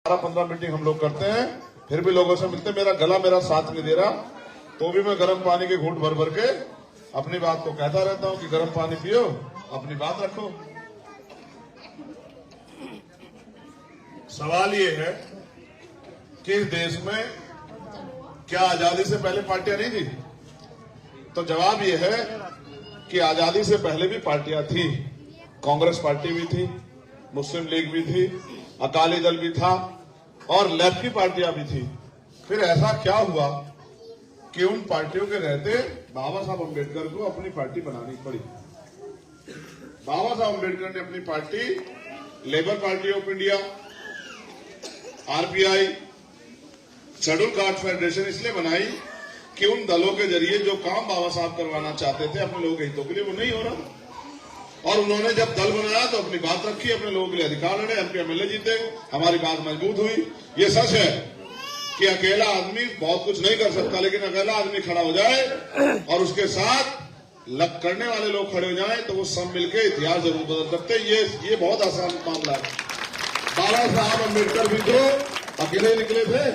12-15 meeting हम लोग करते हैं, फिर भी लोगों से मिलते, मेरा गला मेरा साथ नहीं दे रहा, तो भी मैं गर्म पानी के घूंट भर भर के अपनी बात को कहता रहता हूं कि गर्म पानी पियो, अपनी बात रखो। सवाल ये है कि इस देश में क्या आजादी से पहले पार्टियां नहीं थी? तो जवाब ये है कि आजादी से पहले भी पार्टियां थी। कांग्रेस पार्टी भी थी, मुस्लिम लीग भी थी, अकाली दल भी था और लेफ्ट की पार्टियां भी थी। फिर ऐसा क्या हुआ कि उन पार्टियों के रहते बाबा साहब अम्बेडकर को अपनी पार्टी बनानी पड़ी। बाबा साहब अम्बेडकर ने अपनी party labour party of India, RPI, schedule caste federation इसलिए बनाई कि उन दलों के जरिए जो काम बाबा साहब करवाना चाहते थे अपने लोगों के हितों के लिए, वो नहीं हो रहा। और उन्होंने जब दल बनाया तो अपनी बात रखी, अपने लोगों के लिए अधिकार लड़े, एमपी एमएलए जीते, हमारी बात मजबूत हुई। ये सच है कि अकेला आदमी बहुत कुछ नहीं कर सकता, लेकिन अकेला आदमी खड़ा हो जाए और उसके साथ लग करने वाले लोग खड़े हो जाएं तो वो सब मिलकर इतिहास जरूर बदल सकते हैं। ये बहुत आसान मामला है। बाबा साहब अम्बेडकर भी तो अकेले निकले थे,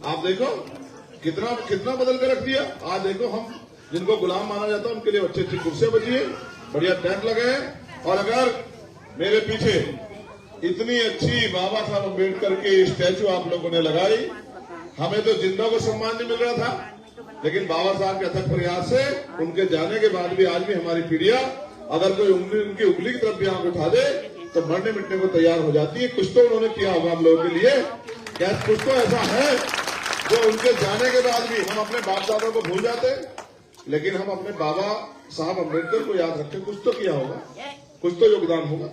आप देखो कितना बदल कर रख दिया। आज देखो हम जिनको गुलाम माना जाता है उनके लिए अच्छी अच्छी कुर्सियां बची है, बढ़िया टेंट लगे हैं। और अगर मेरे पीछे इतनी अच्छी बाबा साहब अम्बेडकर की स्टैचू आप लोगों ने लगाई, हमें तो जिंदा को सम्मान नहीं मिल रहा था, लेकिन बाबा साहब के अथक प्रयास से उनके जाने के बाद भी आज भी हमारी पीढ़ियां अगर कोई उनकी उंगली की तरफ भी आंख उठा दे तो मरने मिटने को तैयार हो जाती है। कुछ तो उन्होंने किया होगा हम लोगों के लिए, क्या कुछ तो ऐसा है जो उनके जाने के बाद भी हम अपने बाप दादा को भूल जाते, लेकिन हम अपने बाबा साहब अम्बेडकर को याद रखें। कुछ तो किया होगा, कुछ तो योगदान होगा।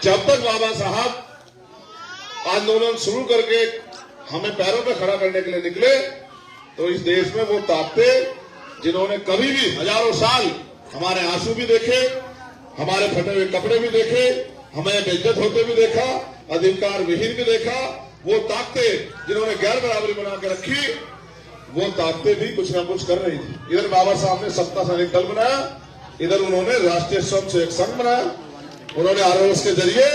जब तक बाबा साहब आंदोलन शुरू करके हमें पैरों पे खड़ा करने के लिए निकले तो इस देश में वो ताकतें जिन्होंने कभी भी हजारों साल हमारे आंसू भी देखे, हमारे फटे हुए कपड़े भी देखे, हमें बेइज्जत होते भी देखा, अधिकार विहीन भी देखा, वो ताकतें जिन्होंने गैर बराबरी बना के रखी, वो ताकतें भी कुछ ना कुछ कर रही थी। इधर बाबा साहब ने सत्ता सैनिक दल बनाया, इधर उन्होंने राष्ट्रीय स्वयंसेवक संघ बनाया। उन्होंने आरएसएस के जरिए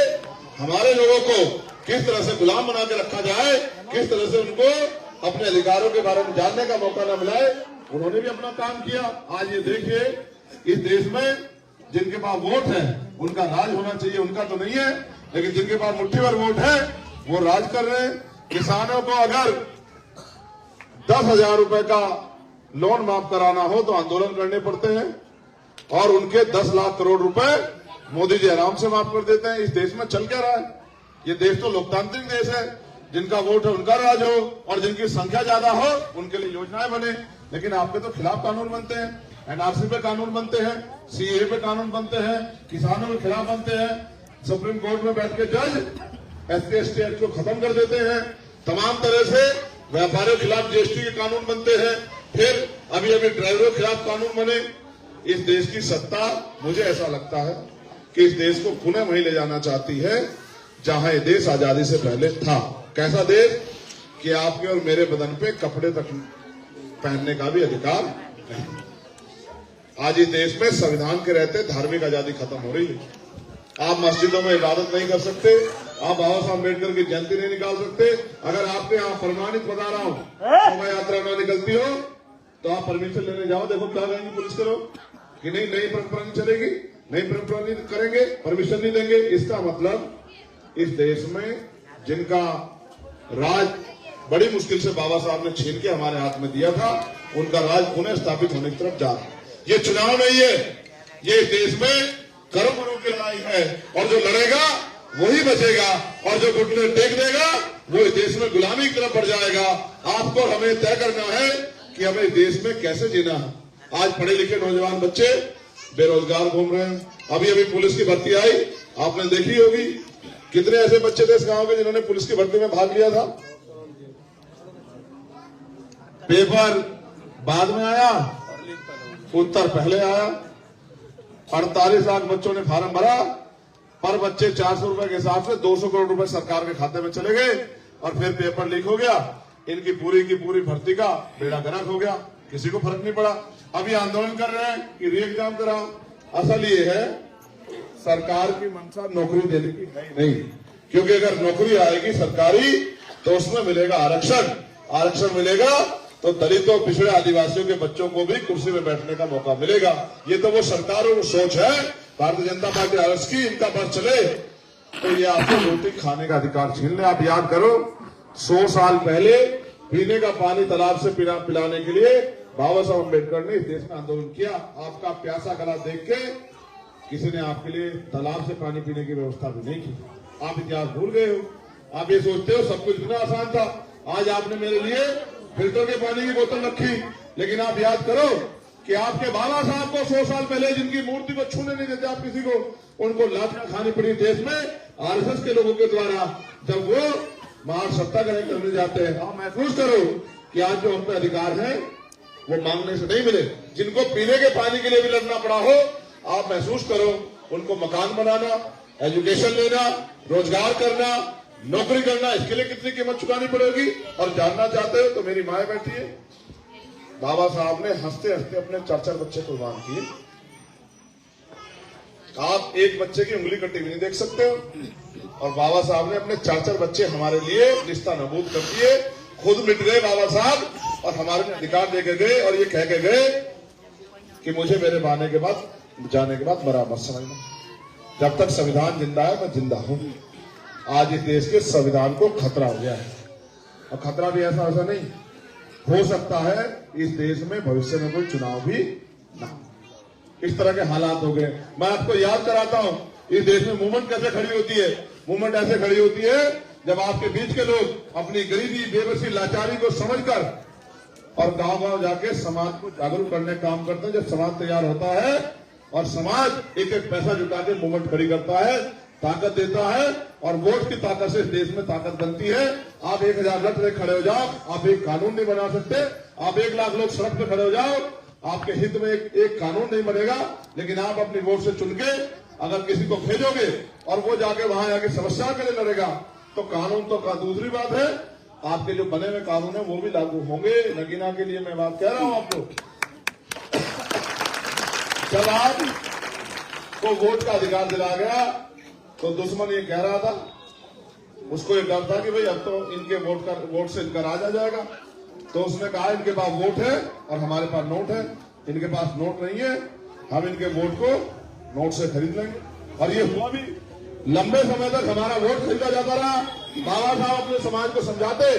हमारे लोगों को किस तरह से गुलाम बना के रखा जाए, किस तरह से उनको अपने अधिकारों के बारे में जानने का मौका न मिलाए, उन्होंने भी अपना काम किया। आज ये देखिए इस देश में जिनके पास वोट है उनका राज होना चाहिए, उनका तो नहीं है, लेकिन जिनके पास मुट्ठी भर वोट है वो राज कर रहे हैं। किसानों को अगर 10,000 रुपए का लोन माफ कराना हो तो आंदोलन करने पड़ते हैं और उनके 10 लाख करोड़ रुपए मोदी जी आराम से माफ कर देते हैं। इस देश में चल क्या रहा है? ये देश तो लोकतांत्रिक देश है, जिनका वोट है उनका राज हो और जिनकी संख्या ज्यादा हो उनके लिए योजनाएं बने। लेकिन आपके तो खिलाफ कानून बनते हैं, एनआरसी पे कानून बनते हैं, सीए पे कानून बनते हैं, किसानों के खिलाफ बनते हैं, सुप्रीम कोर्ट में बैठ के जज एससी/एसटी एक्ट को खत्म कर देते हैं, तमाम तरह से व्यापारियों के खिलाफ जीएसटी के कानून बनते हैं, फिर अभी ड्राइवरों के खिलाफ कानून बने। इस देश की सत्ता मुझे ऐसा लगता है कि इस देश को पुनः वहीं ले जाना चाहती है जहां ये देश आजादी से पहले था। कैसा देश कि आपके और मेरे बदन पे कपड़े तक पहनने का भी अधिकार नहीं। आज इस देश में संविधान के रहते धार्मिक आजादी खत्म हो रही है। आप मस्जिदों में इबादत नहीं कर सकते, आप बाबा साहब अम्बेडकर की जयंती नहीं निकाल सकते। अगर आपके यहाँ प्रमाणित बता रहा हूं शोभा यात्रा न निकलती हो तो आप परमिशन लेने जाओ, देखो क्या कहेंगे पुलिस के लोग कि नहीं नई परंपरा नहीं चलेगी, नई परंपरा नहीं करेंगे, परमिशन नहीं देंगे। इसका मतलब इस देश में जिनका राज बड़ी मुश्किल से बाबा साहब ने छीन के हमारे हाथ में दिया था, उनका राज पुनः स्थापित होने की तरफ जा रहा है। ये चुनाव नहीं है, ये इस देश में करों करों की लड़ाई है और जो लड़ेगा वही बचेगा और जो घुटने टेक देगा वो इस देश में गुलामी की तरफ बढ़ जाएगा। आपको हमें तय करना है कि हमें इस देश में कैसे जीना है। आज पढ़े लिखे नौजवान बच्चे बेरोजगार घूम रहे हैं। अभी पुलिस की भर्ती आई, आपने देखी होगी, कितने ऐसे बच्चे थे इस गांव के जिन्होंने पुलिस की भर्ती में भाग लिया था। पेपर बाद में आया, उत्तर पहले आया। 48 लाख बच्चों ने फार्म भरा, पर बच्चे 400 रुपए के हिसाब से 200 करोड़ रुपए सरकार के खाते में चले गए और फिर पेपर लीक हो गया। इनकी पूरी की पूरी भर्ती का बेड़ा गर्क हो गया, किसी को फर्क नहीं पड़ा। अभी आंदोलन कर रहे हैं कि री एग्जाम कराओ। असल ये है सरकार की मंशा नौकरी देने की नहीं, क्योंकि अगर नौकरी आएगी सरकारी तो उसमें मिलेगा आरक्षण, आरक्षण मिलेगा तो दलितों, पिछड़े, आदिवासियों के बच्चों को भी कुर्सी में बैठने का मौका मिलेगा। ये तो वो सरकारों की सोच है। भारतीय जनता पार्टी आरएस की, इनका बस चले तो ये आपको रोटी खाने का अधिकार छीन ले। आप याद करो 100 साल पहले पीने का पानी तालाब से पिलाने के लिए बाबा साहब अम्बेडकर ने इस देश में आंदोलन किया। आपका प्यासा गला देख के किसी ने आपके लिए तालाब से पानी पीने की व्यवस्था भी नहीं की। आप इतिहास भूल गए हो। आप ये सोचते हो सब कुछ इतना आसान था। आज आपने मेरे लिए फिल्टर के पानी की बोतल रखी, लेकिन आप याद करो कि आपके बाबा साहब को 100 साल पहले जिनकी मूर्ति को छूने नहीं देते आप किसी को, उनको लाठियां खानी पड़ी देश में आरएसएस के लोगों के द्वारा। जब वो महान सत्याग्रह करने जाते हैं, आप महसूस करो कि आज जो उन पर अधिकार है वो मांगने से नहीं मिले। जिनको पीने के पानी के लिए भी लड़ना पड़ा हो, आप महसूस करो उनको मकान बनाना, एजुकेशन लेना, रोजगार करना, नौकरी करना, इसके लिए कितनी कीमत चुकानी पड़ेगी। और जानना चाहते हो तो मेरी माँ बैठी है, बाबा साहब ने हंसते हंसते अपने 4-4 बच्चे कुर्बान किए। आप एक बच्चे की उंगली कटी भी नहीं देख सकते हो, और बाबा साहब ने अपने 4-4 बच्चे हमारे लिए रिश्ता नबूद कर दिए। खुद मिट गए बाबा साहब और हमारे अधिकार दे के गए और ये कह के गए कि मुझे मेरे जाने के बाद बराबर समझना, जब तक संविधान जिंदा है मैं जिंदा हूं। आज इस देश के संविधान को खतरा हो गया है, और खतरा भी ऐसा नहीं हो सकता है इस देश में भविष्य में कोई चुनाव भी ना, इस तरह के हालात हो गए। मैं आपको याद कराता हूं इस देश में मूवमेंट कैसे खड़ी होती है। मूवमेंट ऐसे खड़ी होती है जब आपके बीच के लोग अपनी गरीबी, बेबसी, लाचारी को समझकर और गांव-गांव जाके समाज को जागरूक करने का काम करते हैं। जब समाज तैयार होता है और समाज एक एक पैसा जुटा के मूवमेंट खड़ी करता है, ताकत देता है, और वोट की ताकत से इस देश में ताकत बनती है। आप 1000 लट रहे खड़े हो जाओ, आप एक कानून नहीं बना सकते। आप 1 लाख लोग सड़क पे खड़े हो जाओ, आपके हित में एक कानून नहीं बनेगा। लेकिन आप अपनी वोट से चुन के अगर किसी को भेजोगे और वो जाके वहां जाके समस्या के लिए लड़ेगा तो कानून तो का दूसरी बात है, आपके जो बने हुए कानून है वो भी लागू होंगे। नगीना के लिए मैं बात कह रहा हूं आपको। जब आपको वोट का अधिकार दिला गया तो दुश्मन ये कह रहा था, उसको ये डर था कि भाई अब तो इनके वोट से इनका राज आ जाएगा। तो उसने कहा इनके पास वोट है और हमारे पास नोट है, इनके पास नोट नहीं है, हम इनके वोट को नोट से खरीद लेंगे। और ये हुआ भी। लंबे समय तक हमारा वोट खरीदा जाता रहा। बाबा साहब अपने समाज को समझाते,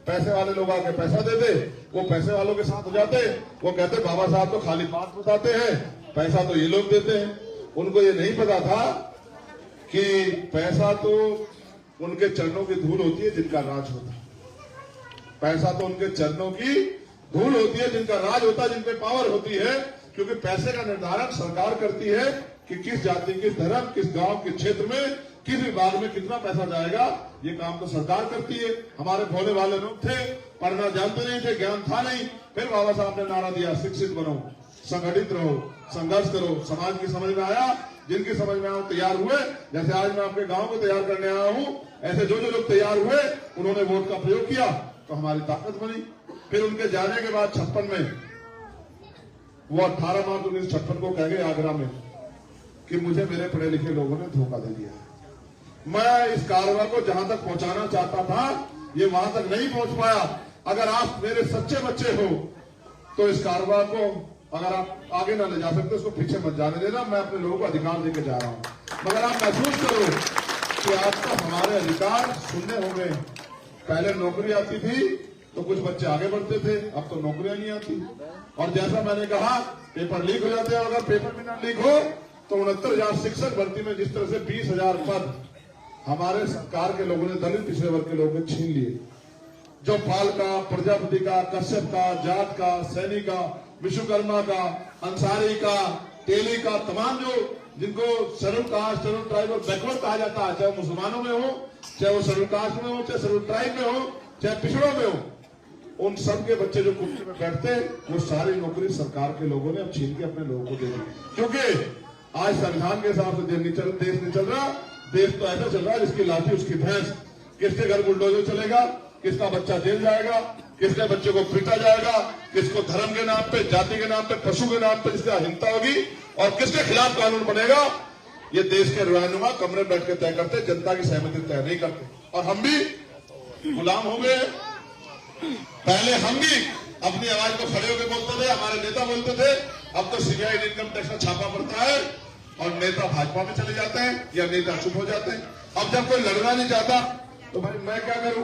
पैसे वाले लोग आके पैसा देते, वो पैसे वालों के साथ हो जाते। वो कहते बाबा साहब तो खाली बात बताते हैं, पैसा तो ये लोग देते हैं। उनको ये नहीं पता था कि पैसा तो उनके चरणों की धूल होती है जिनका राज होता है। पैसा तो उनके चरणों की धूल होती है जिनका राज होता है, जिन पे पावर होती है। क्योंकि पैसे का निर्धारण सरकार करती है कि किस जाति, किस धर्म, किस गांव, किस क्षेत्र में, किस विभाग में कितना पैसा जाएगा, ये काम तो सरकार करती है। हमारे भोले वाले लोग थे, पढ़ना जानते नहीं थे, ज्ञान था नहीं। फिर बाबा साहब ने नारा दिया, शिक्षित बनो, संगठित रहो, संघर्ष करो। समाज की समझ में आया, जिनकी समझ में आया तैयार हुए। जैसे आज मैं आपके गांव को तैयार करने आया हूं, ऐसे जो जो लोग तैयार हुए उन्होंने वोट का प्रयोग किया तो हमारी ताकत बनी। फिर उनके जाने के बाद 56 में वो 18 मार्च 1956 को कह गए आगरा में कि मुझे मेरे पढ़े लिखे लोगों ने धोखा दे दिया। मैं इस कारवा को जहां तक पहुंचाना चाहता था ये वहां तक नहीं पहुंच पाया। अगर आप मेरे सच्चे बच्चे हो तो इस कारवा को अगर आप आगे ना ले जा सकते उसको पीछे मत जाने देना। मैं अपने लोगों को अधिकार देके जा रहा हूं, मगर आप महसूस करो कि आपको हमारे अधिकार सुनने होंगे। पहले नौकरी आती थी तो कुछ बच्चे आगे बढ़ते थे, अब तो नौकरियां नहीं आती। और जैसा मैंने कहा पेपर लीक हो जाते हैं, अगर पेपर भी ना लीक हो तो 69,000 शिक्षक भर्ती में जिस तरह से 20,000 पद हमारे सरकार के लोगों ने दलित पिछड़े वर्ग के लोगों ने छीन लिए। जो पाल का, प्रजापति का, कश्यप का, जाट का, सैनी का, विश्वकर्मा का, अंसारी का, तेली का, तमाम जो जिनको शेड्यूल कास्ट, शेड्यूल ट्राइब और बैकवर्ड कहा जाता है, चाहे मुसलमानों में हो, चाहे वो शेड्यूल कास्ट में हो, चाहे शेड्यूल ट्राइब में हो, चाहे पिछड़ों में हो, उन सब के बच्चे जो कुर्सी में बैठते वो सारी नौकरी सरकार के लोगों ने अब छीन के अपने लोगों को दे दी। क्योंकि आज संविधान के हिसाब से देश नहीं चल रहा। देश तो ऐसा चल रहा है जिसकी लाठी उसकी भैंस। किसके घर बुलडोजर चलेगा, किसका बच्चा जेल जाएगा, किसके बच्चे को पीटा जाएगा, किसको धर्म के नाम पे, जाति के नाम पे, पशु के नाम पे जिसकी अहिंसा होगी, और किसके खिलाफ कानून बनेगा ये देश के रुआनुमा कमरे बैठ के तय करते, जनता की सहमति तय नहीं करते। और हम भी गुलाम हो गए। पहले हम भी अपनी आवाज को खड़े होकर बोलते थे, हमारे नेता बोलते थे। अब तो सीबीआई इनकम टैक्स का छापा पड़ता है और नेता भाजपा में चले जाते हैं या नेता चुप हो जाते हैं। अब जब कोई लड़ना नहीं चाहता तो भाई मैं क्या करूं?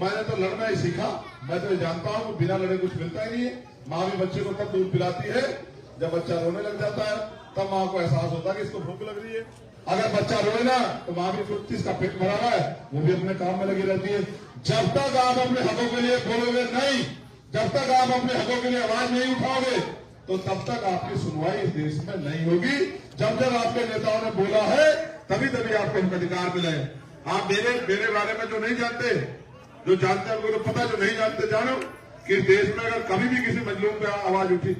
मैंने तो लड़ना ही सीखा। मैं तो जानता हूं कि बिना लड़े कुछ मिलता ही नहीं है। माँ भी बच्चे को तब दूध पिलाती है जब बच्चा रोने लग जाता है, तब माँ को एहसास होता है कि इसको भूख लग रही है। अगर बच्चा रोए ना तो माँ भी सोचती इसका पेट भरा हुआ है, वो भी अपने काम में लगी रहती है। जब तक आप अपने हकों के लिए बोलोगे नहीं, जब तक आप अपने हकों के लिए आवाज नहीं उठाओगे, तो तब तक आपकी सुनवाई इस देश में नहीं होगी। जब जब आपके नेताओं ने बोला है तभी तभी आपको अधिकार मिले। आप मेरे बारे में जो नहीं जानते, जो जानते हैं उनको तो पता, जो नहीं जानते जानो कि इस देश में अगर कभी भी किसी मजलूम पे आवाज उठी,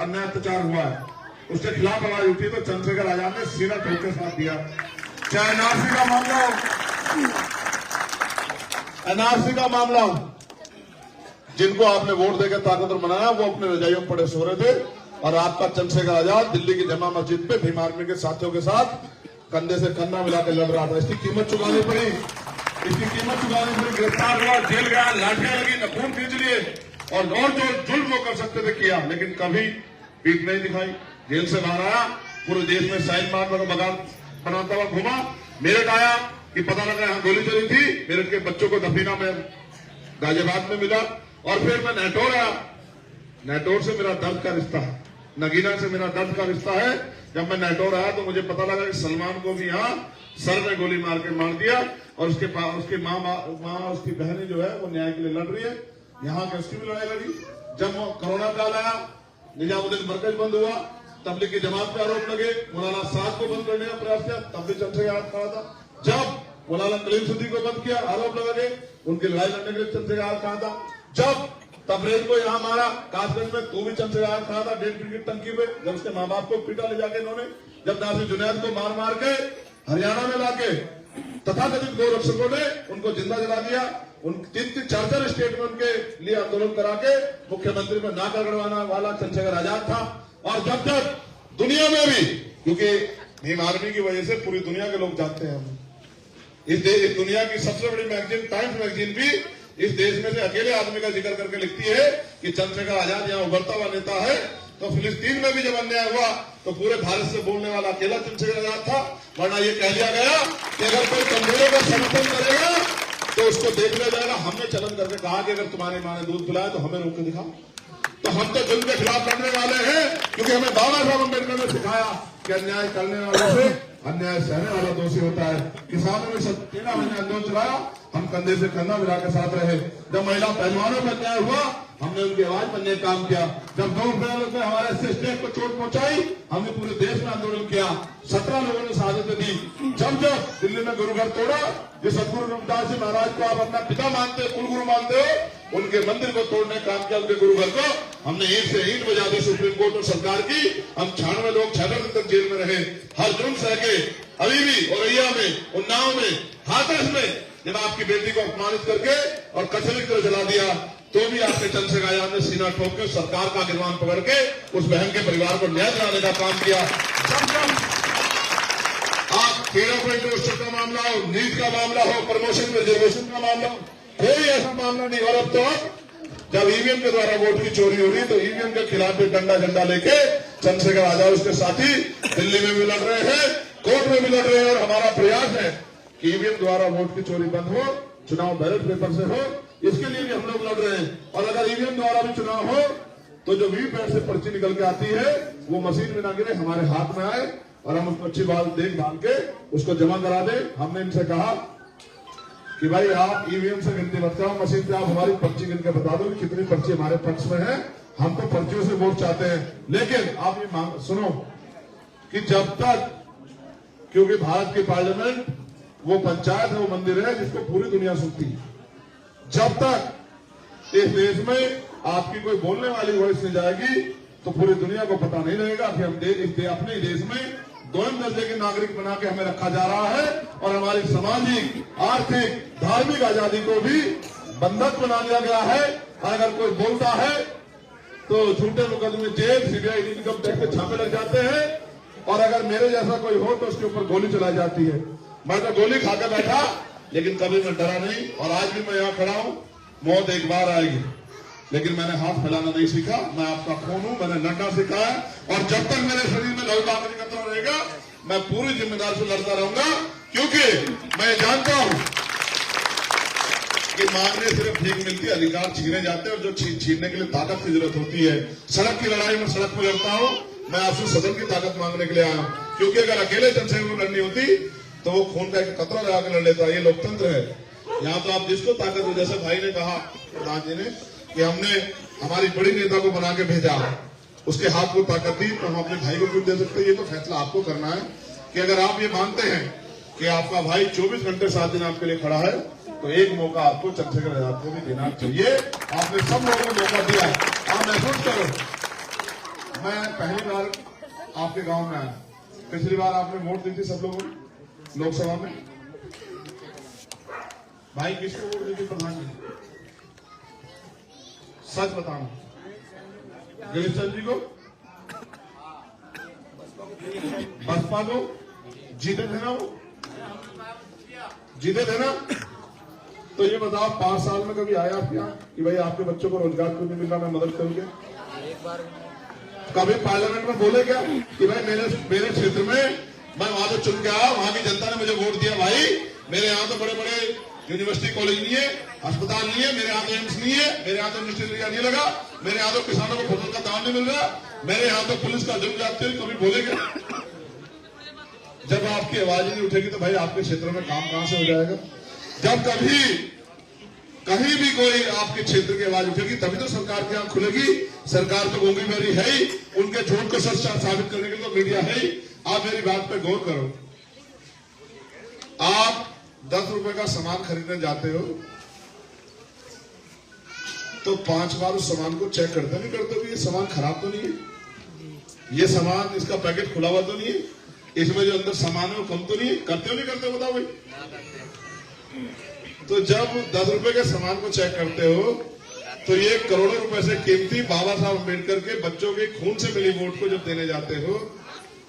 अन्याय अत्याचार हुआ है, उसके खिलाफ आवाज उठी तो चंद्रशेखर आजाद ने सीना ठोक के साथ दिया। चाहे एनआरसी का मामला हो, एनआरसी का मामला हो, जिनको आपने वोट देकर ताकतवर बनाया वो अपने रजाइयों में पड़े सो रहे थे और आपका चंद्रशेखर आजाद दिल्ली की जमा मस्जिद पे भीम आर्मी के साथियों के साथ कंधे से कंधा मिलाकर लड़ रहा था। इसकी कीमत चुकानी पड़ी, इसकी कीमत चुकानी पड़ी। गिरफ्तार हुआ, जेल गया, लाठियां लगी, नखून खींच लिए और जो जुल्म वो कर सकते थे किया, लेकिन कभी पीठ नहीं दिखाई। जेल से बाहर आया, पूरे देश में साइन मार बनाता हुआ घूमा। मेरठ आया कि पता लगा यहां गोली चली थी, मेरठ के बच्चों को दफीना में गाजियाबाद में मिला। और फिर मैं नेटोर आया, नेटोर से मेरा दर्द का रिश्ता है, नगीना से मेरा दर्द का रिश्ता है। जब मैं नेटोर आया तो मुझे पता लगा कि सलमान को भी यहाँ सर में गोली मार दिया और उसकी माँ उसकी बहनें जो है वो न्याय के लिए लड़ रही है। यहाँ की उसकी भी लड़ाई लड़ी। जब कोरोना काल आया, निजामुद्दीन मरकज बंद हुआ, तबलीग की जमात पे आरोप लगे, मौलाना साद को बंद करने का प्रयास किया, तब भी चंद्रशेखर खड़ा था। जब मौलाना कलीम सुद्दी को बंद किया, आरोप लगे, उनकी लड़ाई लड़ने के लिए चंद्रशेखर खड़ा था। जब तबरेज को यहाँ मारा कासगंज में, तो भी चंद्रशेखर खड़ा था 1.5 फीट की टंकी पे। जब उसके माँ बाप को पीटा ले जाके इन्होंने, जब नासिर जुनैद को मार के हरियाणा में लाके तथाकथित गौ रक्षकों ने उनको जिंदा जला दिया, उन 3-4 स्टेट में उनके लिए आंदोलन करा के मुख्यमंत्री में नाका गड़वाना वाला चंद्रशेखर आजाद था। और जब तक दुनिया में भी, क्योंकि भीम आर्मी की वजह से पूरी दुनिया के लोग जानते हैं हमें, इस दुनिया की सबसे बड़ी मैगजीन टाइम्स मैगजीन भी इस देश में से अकेले आदमी का जिक्र करके लिखती है कि चंद्रशेखर आजाद यहाँ उभरता हुआ नेता है। तो फिलिस्तीन में भी जब अन्याय हुआ तो पूरे भारत से बोलने वाला अकेला चंद्रशेखर आजाद था। वरना ये कह दिया गया कि अगर कोई कमजोरों का समर्थन करेगा तो उसको देख लिया जाएगा। हमने चलन करके कहा कि अगर तुम्हारी माँ ने दूध पिलाया तो हमें रोक के दिखाओ। तो हम तो जुल्म के खिलाफ लड़ने वाले हैं, क्योंकि हमें बाबा साहब अम्बेडकर ने सिखाया कि अन्याय करने वालों से अन्याय सहने वाला दोषी होता है। किसानों ने 13 महीने आंदोलन चलाया, हम कंधे से कंधा मिला के साथ रहे। जब महिला पहलवानों पर अन्याय हुआ, हमने उनकी आवाज बनने का काम किया। जब 2 अप्रैल में हमारे स्टेट को चोट पहुंचाई, हमने पूरे देश में आंदोलन किया। 17 लोगों ने शहादत दी। जब दिल्ली में गुरुघर तोड़ा, जिस सदगुरु रविदास जी महाराज को आप अपना पिता मानते हो, कुलगुरु मानते हो, उनके मंदिर को तोड़ने का काम किया। उनके गुरुघर को हमने ईंट से ईंट बजा दी सुप्रीम कोर्ट और सरकार की। हम 96 लोग 6 दिन तक जेल में रहे, हर जुर्म सह के। अभी भी औरैया में, उन्नाव में, हाथरस में जब आपकी बेटी को अपमानित करके और कचरे की तरह जला दिया, तो भी आपके चंद्रशेखर आजाद ने सीना ठोक के सरकार का गिरवान पकड़ के उस बहन के परिवार को न्याय दिलाने का काम किया। जब आप फ्रीडम ऑफ इंटरनेशनल का मामला हो, नीट का मामला हो, प्रमोशन रिजर्वेशन का मामला हो, कोई ऐसा मामला नहीं। और अब तो जब ईवीएम के द्वारा वोट की चोरी हो रही, तो ईवीएम के खिलाफ भी डंडा झंडा लेके चंद्रशेखर आजाद उसके साथी दिल्ली में भी लड़ रहे हैं, कोर्ट में भी लड़ रहे हैं। और हमारा प्रयास है कि ईवीएम द्वारा वोट की चोरी बंद हो, चुनाव बैलेट पेपर से हो, इसके लिए भी हम लोग लड़ रहे हैं। और अगर ईवीएम द्वारा भी चुनाव हो तो जो वीवीपैट से पर्ची निकल के आती है वो मशीन में ना गिरे, हमारे हाथ में आए और हम उसको अच्छी बात देखभाल के उसको जमा करा दें। हमने इनसे कहा कि भाई आप ईवीएम से गिनती मत कराओ, मशीन पे आप हमारी पर्ची गिन के बता दो कि कितनी पर्ची हमारे पक्ष में है। हम तो पर्चियों से वोट चाहते हैं। लेकिन आप ये सुनो कि जब तक, क्योंकि भारत की पार्लियामेंट वो पंचायत है, वो मंदिर है जिसको पूरी दुनिया सुनती है, जब तक इस देश में आपकी कोई बोलने वाली वॉइस नहीं जाएगी तो पूरी दुनिया को पता नहीं लगेगा कि हम अपने देश में 2म दर्जे के नागरिक बना के हमें रखा जा रहा है और हमारी सामाजिक, आर्थिक, धार्मिक आजादी को भी बंधक बना दिया गया है। अगर कोई बोलता है तो झूठे मुकदमे जेल, सीबीआई इनकम टैक्स के छापे लग जाते हैं। और अगर मेरे जैसा कोई हो तो उसके ऊपर गोली चलाई जाती है। मैं तो गोली खाकर बैठा, लेकिन कभी मैं डरा नहीं। और आज भी मैं यहाँ खड़ा हूं, मौत एक बार आएगी, लेकिन मैंने हाथ फैलाना नहीं सीखा। मैं आपका खून हूं, मैंने लड़ना सीखा है, और जब तक मेरे शरीर में लहू दाखिल करता रहेगा, मैं पूरी जिम्मेदारी से लड़ता रहूंगा, क्योंकि मैं जानता हूं कि मांगने सिर्फ भीख मिलती है, अधिकार छीने जाते हैं, और जो छीनने के लिए ताकत की जरूरत होती है। सड़क की लड़ाई में सड़क पर लड़ता हूं, मैं आपसे सदन की ताकत मांगने के लिए आया हूं, क्योंकि अगर अकेले जनसंघ को लड़नी होती तो वो खून का एक कतरा लगा कर लड़ लेता। ये लोकतंत्र है। यहाँ तो आप जिसको ताकत हो, जैसे भाई ने कहा, प्रधान जी ने, कि हमने हमारी बड़ी नेता को बना के भेजा, उसके हाथ को ताकत दी, तो हम अपने भाई को क्यों दे सकते? ये तो फैसला आपको करना है कि अगर आप ये मानते हैं कि आपका भाई 24 घंटे 7 दिन आपके लिए खड़ा है, तो एक मौका आपको चंद्रशेखर आजाद को भी देना चाहिए। आपने सब लोगों को मौका दिया, आप महसूस करो। मैं पहली बार आपके गांव में आया, पिछली बार आपने वोट दी थी सब लोगों ने लोकसभा में। भाई किसको वोट दी थी प्रधान जी? सच बताना। गिरीश चंद जी को, बसपा को जीते थे ना? वो जीते थे ना? तो ये बताओ 5 साल में कभी आया आप यहाँ कि भाई आपके बच्चों को रोजगार क्यों नहीं मिल रहा, मैं मदद करूंगा? एक बार कभी पार्लियामेंट में बोले क्या कि भाई मेरे क्षेत्र में मैं वहां से चुन के आया, वहां की जनता ने मुझे वोट दिया? भाई मेरे यहाँ तो बड़े बड़े यूनिवर्सिटी कॉलेज नहीं है, अस्पताल नहीं है, मेरे यहाँ तो एम्स नहीं है, मेरे यहाँ तो इंडस्ट्रियल एरिया नहीं लगा, मेरे यहाँ तो किसानों को फसल का दाम नहीं मिल रहा, मेरे यहाँ तो पुलिस का जुर्म जाते हुए कभी बोलेंगे? जब आपकी आवाज नहीं उठेगी तो भाई आपके क्षेत्र में काम कहां से हो जाएगा? जब कभी कहीं भी कोई आपके क्षेत्र की आवाज उठेगी तभी तो सरकार की आंख खुलेगी। सरकार तो गूंगी मेरी है ही, उनके झूठ को सच साबित करने के लिए तो मीडिया है ही। आप मेरी बात पे गौर करो। आप 10 रुपए का सामान खरीदने जाते हो तो 5 बार उस सामान को चेक करते नहीं करते कि ये सामान खराब तो नहीं है, ये सामान इसका पैकेट खुला हुआ तो नहीं है, इसमें जो अंदर सामान है वो कम तो नहीं है? करते हो नहीं करते? बताओ भाई। तो जब 10 रुपए के सामान को चेक करते हो तो ये करोड़ों रुपए से कीमती बाबा साहब अम्बेडकर के बच्चों के खून से मिली वोट को जब देने जाते हो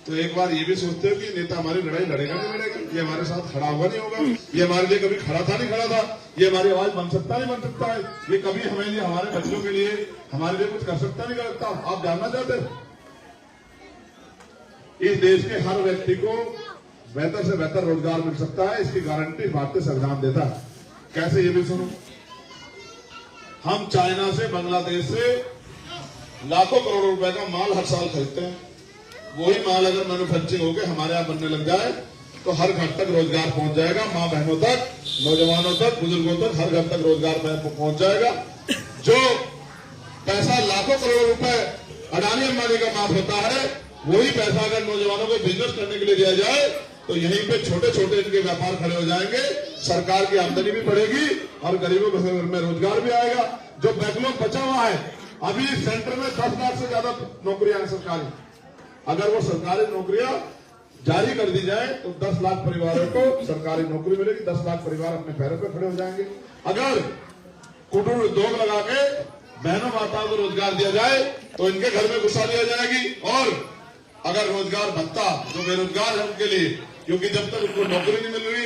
तो एक बार ये भी सोचते हो कि नेता हमारी लड़ाई लड़ेगा नहीं लड़ेगा, ये हमारे साथ खड़ा होगा नहीं होगा, ये हमारे लिए कभी खड़ा था नहीं खड़ा था, ये हमारी आवाज बन सकता नहीं बन सकता है, ये कभी हमें लिए हमारे बच्चों के लिए हमारे लिए कुछ कर सकता नहीं कर सकता? आप जानना चाहते हो? इस देश के हर व्यक्ति को बेहतर से बेहतर रोजगार मिल सकता है, इसकी गारंटी भारतीय संविधान देता है। कैसे? ये भी सुनो। हम चाइना से, बांग्लादेश से लाखों करोड़ों रुपए का माल हर साल खरीदते हैं। वही माल अगर मैन्युफैक्चरिंग होकर हमारे यहाँ बनने लग जाए तो हर घर तक रोजगार पहुंच जाएगा, माँ बहनों तक, नौजवानों तक, बुजुर्गों तक, हर घर तक रोजगार पहुंच जाएगा। जो पैसा लाखों करोड़ रुपए अडानी अंबानी का माफ होता है, वही पैसा अगर नौजवानों को बिजनेस करने के लिए दिया जाए तो यहीं पे छोटे छोटे इनके व्यापार खड़े हो जाएंगे, सरकार की आमदनी भी बढ़ेगी और गरीबों के घर में रोजगार भी आएगा। जो बैकलॉग बचा हुआ है, अभी सेंटर में 10 लाख से ज्यादा नौकरियां हैं सरकारी। अगर वो सरकारी नौकरियां जारी कर दी जाए तो 10 लाख परिवारों को सरकारी नौकरी मिलेगी, 10 लाख परिवार अपने पैरों पर खड़े हो जाएंगे। अगर कुटीर उद्योग लगा के बहनों माताओं को रोजगार दिया जाए तो इनके घर में घुसा दिया जाएगी। और अगर रोजगार भत्ता जो बेरोजगार है उनके लिए, क्योंकि जब तक उनको नौकरी नहीं मिल रही,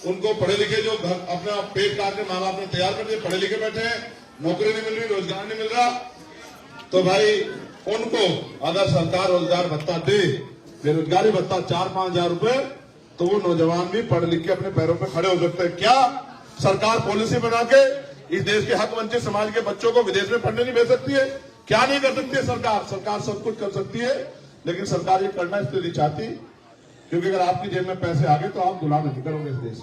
उनको पढ़े लिखे जो घर अपना पेट काट के माँ बाप ने तैयार कर दिए, पढ़े लिखे बैठे हैं, नौकरी नहीं मिल रही, रोजगार नहीं मिल रहा, तो भाई उनको अगर सरकार रोजगार भत्ता दे, बेरोजगारी भत्ता 4-5 हजार रुपए, तो वो नौजवान भी पढ़ लिख के अपने पैरों पर खड़े हो सकते हैं। क्या सरकार पॉलिसी बना के इस देश के हक वंचित समाज के बच्चों को विदेश में पढ़ने नहीं भेज सकती है? क्या नहीं कर सकती है सरकार? सरकार सब कुछ कर सकती है, लेकिन सरकार ये करना इसलिए नहीं चाहती क्योंकि अगर आपकी जेब में पैसे आ गए तो आप गुलाम नहीं करोगे इस देश,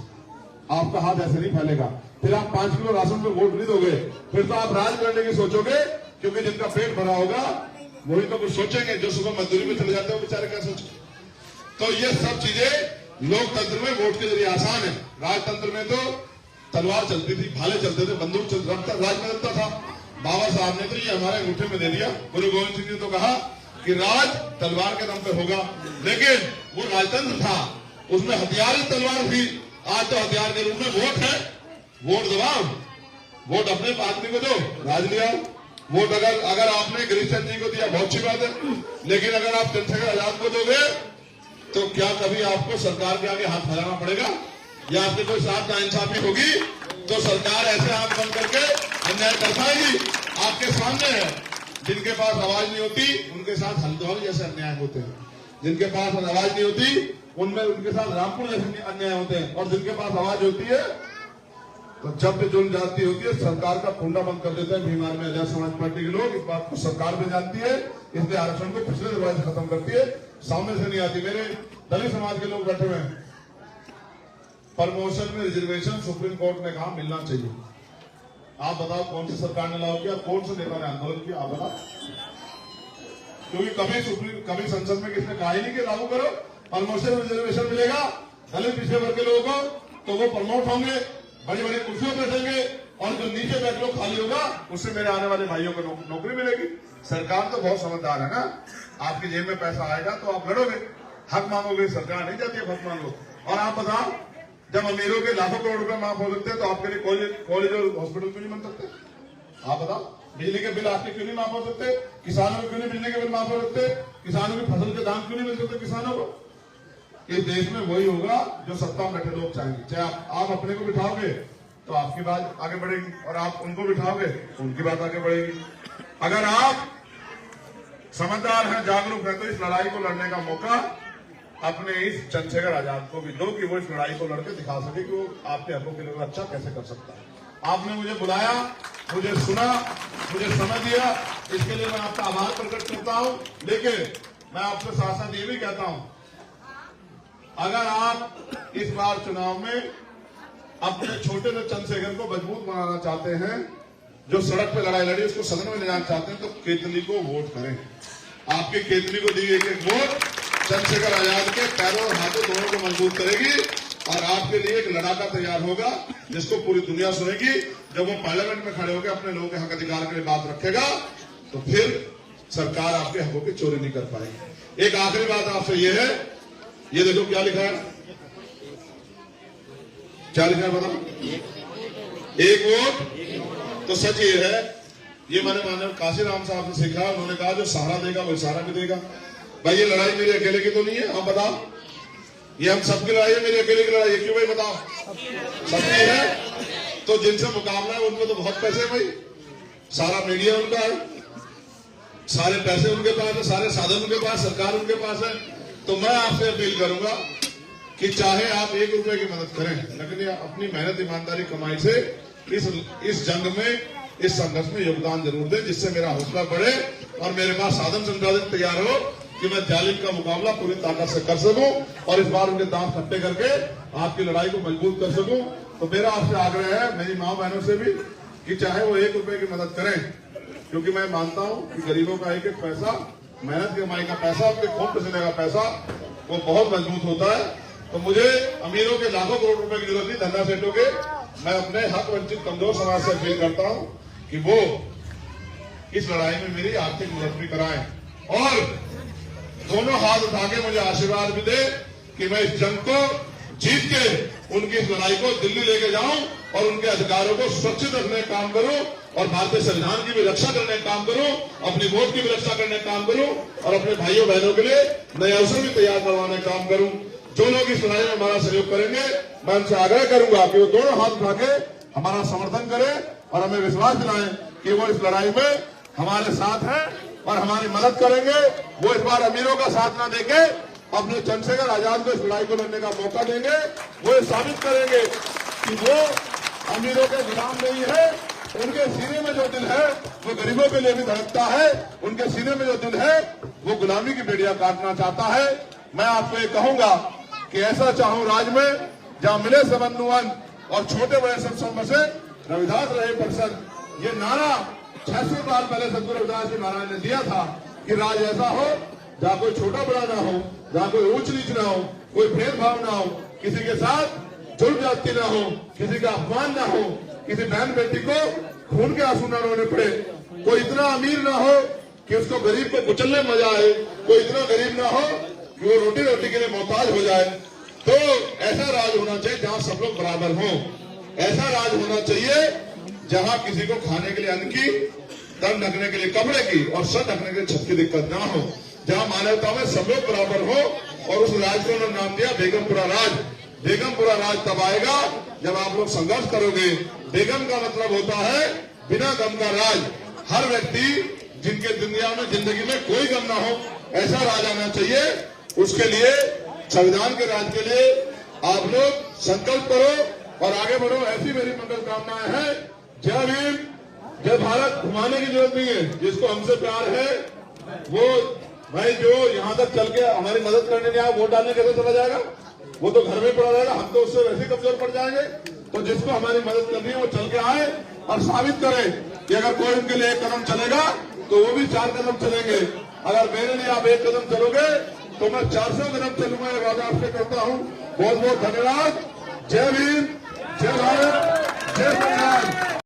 आपका हाथ ऐसे नहीं फैलेगा। फिर आप 5 किलो राशन पे वोट नहीं दोगे, फिर तो आप राज करने की सोचोगे, क्योंकि जिनका पेट भरा होगा वही तो कुछ सोचेंगे, जो सुबह मजदूरी में चले जाते हैं बेचारे क्या सोचेंगे? तो ये सब चीजें लोकतंत्र में वोट के जरिए आसान है। राजतंत्र में तो तलवार चलती थी, भाले चलते थे, बंदूक राज में चलता था। बाबा साहब ने तो ये हमारे अंगूठे में दे दिया। गुरु गोविंद सिंह ने तो कहा कि राज तलवार के दम पे होगा, लेकिन वो राजतंत्र था, उसमें हथियार ही तलवार थी। आज तो हथियार के रूप में वोट है, वोट दबाओ, वोट अपने आदमी को दो, राज ले आओ। वोट अगर आपने गिरीश चंद जी को दिया बहुत अच्छी बात है, लेकिन अगर आप चंद्रशेखर आजाद को दोगे तो क्या कभी आपको सरकार के आगे हाथ फैलाना पड़ेगा? या आपके कोई साथ नाइंसाफी होगी तो सरकार ऐसे हाथ बंद करके अन्याय कर पाएगी? आपके सामने है, जिनके पास आवाज नहीं होती उनके साथ हल्द्वानी जैसे अन्याय होते हैं, जिनके पास आवाज नहीं होती उनमें उनके साथ रामपुर जैसे अन्याय होते हैं, और जिनके पास आवाज होती है तो जब भी जुल्म जाती होती है सरकार का कुंडा बंद कर देते हैं। बिहार में आजाद समाज पार्टी के लोग इस बात को सरकार भी जानती है, इसलिए आरक्षण को पिछले दरवाजे से खत्म करती है, सामने से नहीं आती। मेरे दलित समाज के लोग बैठे हुए हैं, प्रमोशन में रिजर्वेशन सुप्रीम कोर्ट ने कहा मिलना चाहिए। आप बताओ कौन सी सरकार ने लागू किया, कौन से नेता ने आंदोलन किया? आप बताओ, क्योंकि कभी संसद में किसने कहा ही नहीं कि लागू करो, प्रमोशन रिजर्वेशन मिलेगा दलित पिछड़े वर्ग के लोगों को, तो वो प्रमोट होंगे, बड़ी बड़ी कुर्सियों पर बैठेंगे, और जो नीचे बैठ लो खाली होगा उससे मेरे आने वाले भाइयों को नौकरी मिलेगी। सरकार तो बहुत समझदार है ना, आपकी जेब में पैसा आएगा तो आप लड़ोगे, हक मांगोगे। सरकार नहीं जाती है हक मांगो। और आप बताओ, जब अमीरों के लाखों करोड़ रुपए माफ हो सकते हैं तो आपके लिए कॉलेज और हॉस्पिटल क्यों नहीं बन सकते? आप बताओ, बिजली के बिल आपके क्यों नहीं माफ हो सकते? किसानों को क्यों नहीं बिजली के बिल माफ हो सकते? किसानों की फसल के दाम क्यों नहीं मिल सकते किसानों को? इस देश में वही होगा जो सत्ता में बैठे लोग चाहेंगे। चाहे आप अपने को बिठाओगे तो आपकी बात आगे बढ़ेगी, और आप उनको बिठाओगे तो उनकी बात आगे बढ़ेगी। अगर आप समझदार हैं, जागरूक हैं, तो इस लड़ाई को लड़ने का मौका अपने इस चंद्रशेखर आजाद को भी दो कि वो इस लड़ाई को लड़के दिखा सके कि वो आपके हकों के लिए अच्छा कैसे कर सकता है। आपने मुझे बुलाया, मुझे सुना, मुझे समय दिया, इसके लिए मैं आपका आभार प्रकट करता हूं। लेकिन मैं आपसे साथ साथ ये भी कहता हूं, अगर आप इस बार चुनाव में अपने छोटे से चंद्रशेखर को मजबूत बनाना चाहते हैं, जो सड़क पे लड़ाई लड़ी उसको सदन में ले जाना चाहते हैं, तो केतली को वोट करें। आपकी केतली को दी गई एक वोट चंद्रशेखर आजाद के पैरों और हाथों दोनों को मजबूत करेगी, और आपके लिए एक लड़ाका तैयार होगा जिसको पूरी दुनिया सुनेगी। जब वो पार्लियामेंट में खड़े होकर अपने लोगों के हक अधिकार के लिए बात रखेगा तो फिर सरकार आपके हकों की चोरी नहीं कर पाएगी। एक आखिरी बात आपसे ये है, ये देखो क्या लिखा है, क्या लिखा है बताओ? एक वोट। तो सच ये है, ये मैंने माननीय काशीराम साहब से सीखा, उन्होंने कहा जो सहारा देगा वो इशारा भी देगा। भाई ये लड़ाई मेरे अकेले की तो नहीं है, आप बताओ, ये हम सबकी लड़ाई है, मेरी अकेले की लड़ाई है क्यों भाई? बताओ, सबकी है। तो जिनसे मुकाबला है उनमें तो बहुत पैसे भाई, सारा मीडिया उनका है, सारे पैसे उनके पास है, सारे साधन उनके पास, सरकार उनके पास है। तो मैं आपसे अपील करूंगा कि चाहे आप 1 रुपए की मदद करें, लेकिन अपनी मेहनत ईमानदारी कमाई से इस जंग में, इस संघर्ष में योगदान जरूर दें, जिससे मेरा हौसला बढ़े और मेरे पास साधन संसाधन तैयार हो कि मैं जालिम का मुकाबला पूरी ताकत से कर सकूं, और इस बार उनके दांत खट्टे करके आपकी लड़ाई को मजबूत कर सकूं। तो मेरा आपसे आग्रह है, मेरी माँ बहनों से भी, कि चाहे वो 1 रुपए की मदद करें, क्योंकि मैं मानता हूं कि गरीबों का एक एक पैसा, मेहनत की कमाई का पैसा, उनके खून पसीने का पैसा, वो बहुत मजबूत होता है। तो मुझे अमीरों के लाखों करोड़ रुपए की जरूरत नहीं, धंधा सेठों के, मैं अपने हक वंचित कमजोर समाज से अपील करता हूं कि वो इस लड़ाई में मेरी आर्थिक मदद भी कराएं, और दोनों हाथ उठा के मुझे आशीर्वाद भी दे कि मैं इस जंग को जीत के उनकी इस लड़ाई को दिल्ली लेके जाऊं और उनके अधिकारों को सुरक्षित रखने का काम करूं, और भारतीय संविधान की भी रक्षा करने का काम करूं, अपनी वोट की भी रक्षा करने का काम करूं, और अपने भाइयों बहनों के लिए नए अवसर भी तैयार करवाने का काम करूं। जो लोग इस लड़ाई में हमारा सहयोग करेंगे, मैं उनसे आग्रह करूंगा कि वो दोनों हाथ उठा के हमारा समर्थन करें और हमें विश्वास दिलाएं कि वो इस लड़ाई में हमारे साथ हैं और हमारी मदद करेंगे। वो इस बार अमीरों का साथ न देके अपने चंद्रशेखर आजाद को इस लड़ाई को लड़ने का मौका देंगे। वो साबित करेंगे कि वो अमीरों के गुलाम नहीं है, उनके सीने में जो दिल है वो गरीबों के लिए भी धड़कता है, उनके सीने में जो दिल है वो गुलामी की बेड़िया काटना चाहता है। मैं आपको ये कहूंगा कि ऐसा चाहूं राज में जहां मिले सबनुवन और छोटे बड़े सब सौ में से रविदास रहे परसन। ये नारा 600 साल पहले सतगुरु रविदास जी महाराज ने दिया था कि राज ऐसा हो जहां कोई छोटा बड़ा ना हो, जहां कोई ऊंच नीच ना हो, कोई भेदभाव ना हो, किसी के साथ जुल्म जाति ना हो, किसी का अपमान ना हो, किसी बहन बेटी को खून के आंसू न रोने पड़े, कोई इतना अमीर ना हो कि उसको गरीब को कुचलने में मजा आए, कोई इतना गरीब ना हो कि वो रोटी रोटी के लिए मोहताज हो जाए। तो ऐसा राज होना चाहिए जहां सब लोग बराबर हों। ऐसा राज होना चाहिए जहां किसी को खाने के लिए अन्न की, तन ढकने के लिए कपड़े की और सर ढकने के लिए छत की दिक्कत ना हो, जहां मानवता में सब लोग बराबर हो और उस राज को उन्होंने नाम दिया बेगमपुरा राज। बेगमपुरा राज तब आएगा जब आप लोग संघर्ष करोगे। बेगम का मतलब होता है बिना गम का राज। हर व्यक्ति जिनके दुनिया में जिंदगी में कोई गम ना हो, ऐसा राज आना चाहिए। उसके लिए संविधान के राज के लिए आप लोग संकल्प करो और आगे बढ़ो। ऐसी मेरी मंगल कामनाएं हैं। जय भीम, जय भारत। घुमाने की जरूरत नहीं है। जिसको हमसे प्यार है वो भाई जो यहाँ तक चल के हमारी मदद करने नहीं आया, वोट डालने कैसे चला जाएगा? वो तो घर में पड़ा रहेगा। हम तो उससे वैसे ही कमजोर पड़ जाएंगे। तो जिसको हमारी मदद करनी है वो चल के आए और साबित करे कि अगर कोई उनके लिए एक कदम चलेगा तो वो भी 4 कदम चलेंगे। अगर मेरे लिए आप 1 कदम चलोगे तो मैं 400 कदम चलूंगा। ये वादा आपसे करता हूँ। बहुत बहुत धन्यवाद। जय भीम, जय भारत, जय संविधान।